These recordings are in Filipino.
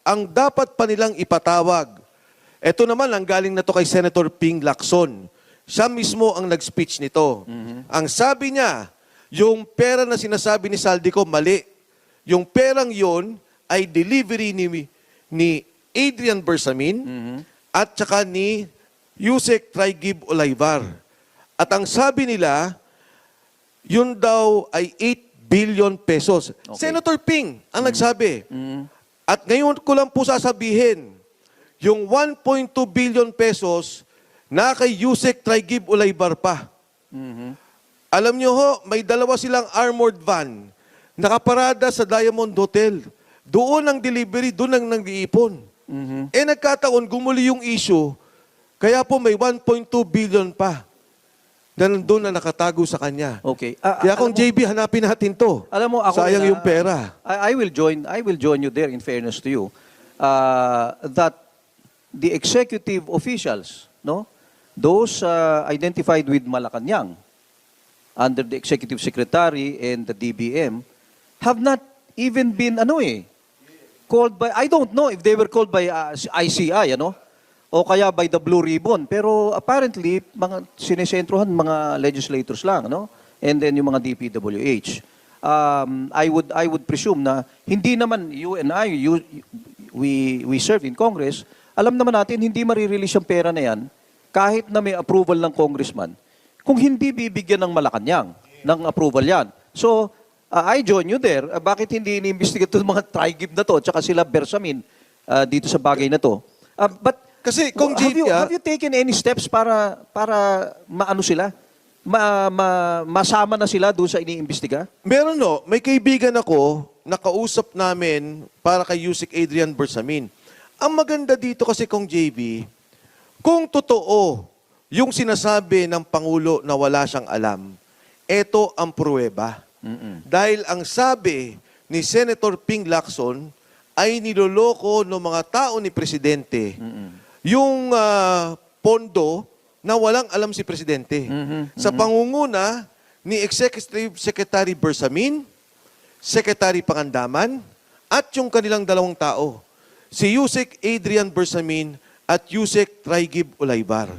ang dapat pa nilang ipatawag. Ito naman, ang galing na to kay Senator Ping Lacson. Siya mismo ang nag-speech nito. Ang sabi niya, yung pera na sinasabi ni Saldico, mali. Yung perang yon ay delivery ni Adrian Bersamin at saka ni Yusek Traigib Olaybar. At ang sabi nila, yun daw ay 8 billion pesos. Okay. Senator Ping ang nagsabi. At ngayon ko lang po sasabihin, yung 1.2 billion pesos na kay Yusek Traigib Olaybar pa. Alam nyo ho, may dalawa silang armored van nakaparada sa Diamond Hotel. Doon ang delivery, doon ang nag-iipon. Eh nagkataon, gumuli yung issue, kaya po may 1.2 billion pa na nandun na nakatago sa kanya. Okay. Kaya kung JB, hanapin natin to. Alam mo, ako, sayang yung pera. I will join you there in fairness to you. That the executive officials, no, those identified with Malacanang under the executive secretary and the DBM have not even been called by, I don't know if they were called by ICI, o kaya by the Blue Ribbon, pero apparently mga sinesentruhan mga legislators lang, and then yung mga DPWH. I would presume na hindi naman you and I, we serve in Congress, alam naman natin hindi marirelease yung pera na yan kahit na may approval ng congressman kung hindi bibigyan ng Malacanang ng approval yan. So, I join you there. Bakit hindi ini-investigate itong mga Traigib na to at saka sila Bersamin dito sa bagay na to? But Kasi kung JB, have you taken any steps para maano sila? Masama na sila doon sa iniimbestiga? meron no, may kaibigan ako, nakausap namin para kay Yusek Adrian Bersamin. Ang maganda dito kasi kung JB, kung totoo yung sinasabi ng Pangulo na wala siyang alam, ito ang pruweba. Dahil ang sabi ni Senator Ping Lacson ay niloloko ng mga tao ni Presidente yung pondo na walang alam si Presidente. Sa pangunguna ni Executive Secretary Bersamin, Secretary Pangandaman, at yung kanilang dalawang tao, si Yusek Adrian Bersamin at Yusek Traigib Olaybar.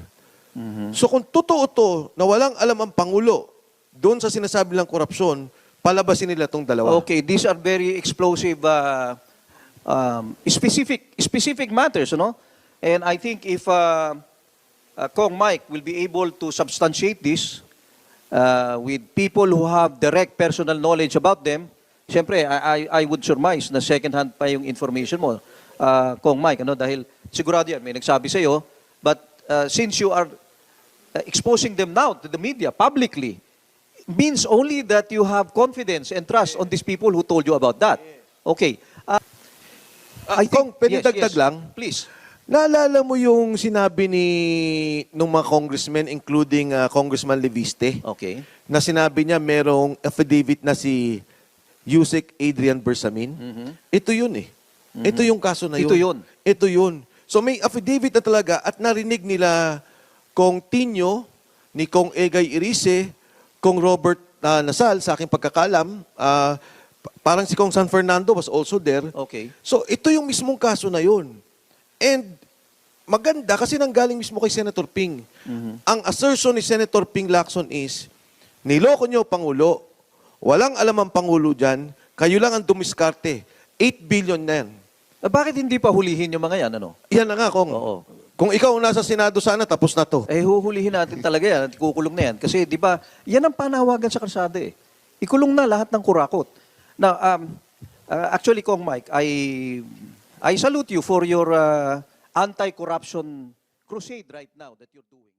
So kung totoo to na walang alam ang Pangulo doon sa sinasabi ng korupsyon, palabasin nila itong dalawa. Okay, these are very explosive, specific matters, And I think if Kong Mike will be able to substantiate this with people who have direct personal knowledge about them, siyempre, I would surmise na second-hand pa yung information mo, Kong Mike, dahil sigurado yan, may nagsabi sa'yo, but since you are exposing them now to the media publicly, means only that you have confidence and trust on these people who told you about that. Okay. I Kong, pwede dagdag lang? Please. Naalala mo yung sinabi nung mga congressmen, including Congressman Leviste, Okay. na sinabi niya merong affidavit na si Yusek Adrian Bersamin? Ito yun eh. Ito yung kaso na yun. Ito yun. Ito yun. So may affidavit na talaga at narinig nila Kong Tinio, ni Kong Egay Irice, Kong Robert Nasal, sa aking pagkakalam, parang si Kong San Fernando was also there. Okay. So ito yung mismong kaso na yun. And maganda kasi nanggaling mismo kay Senator Ping. Ang assertion ni Senator Ping Lacson is, niloko niyo Pangulo, walang alam ang Pangulo dyan, kayo lang ang dumiskarte. 8 billion na yan. Bakit hindi pa hulihin yung mga yan, Yan na nga, Kong. Oo. Kung ikaw nasa Senado sana, tapos na to. Huhulihin natin talaga yan at kukulong na yan. Kasi, di ba, yan ang panawagan sa kalsada eh. Ikulong na lahat ng kurakot. Now, actually, Kong Mike, I salute you for your anti-corruption crusade right now that you're doing.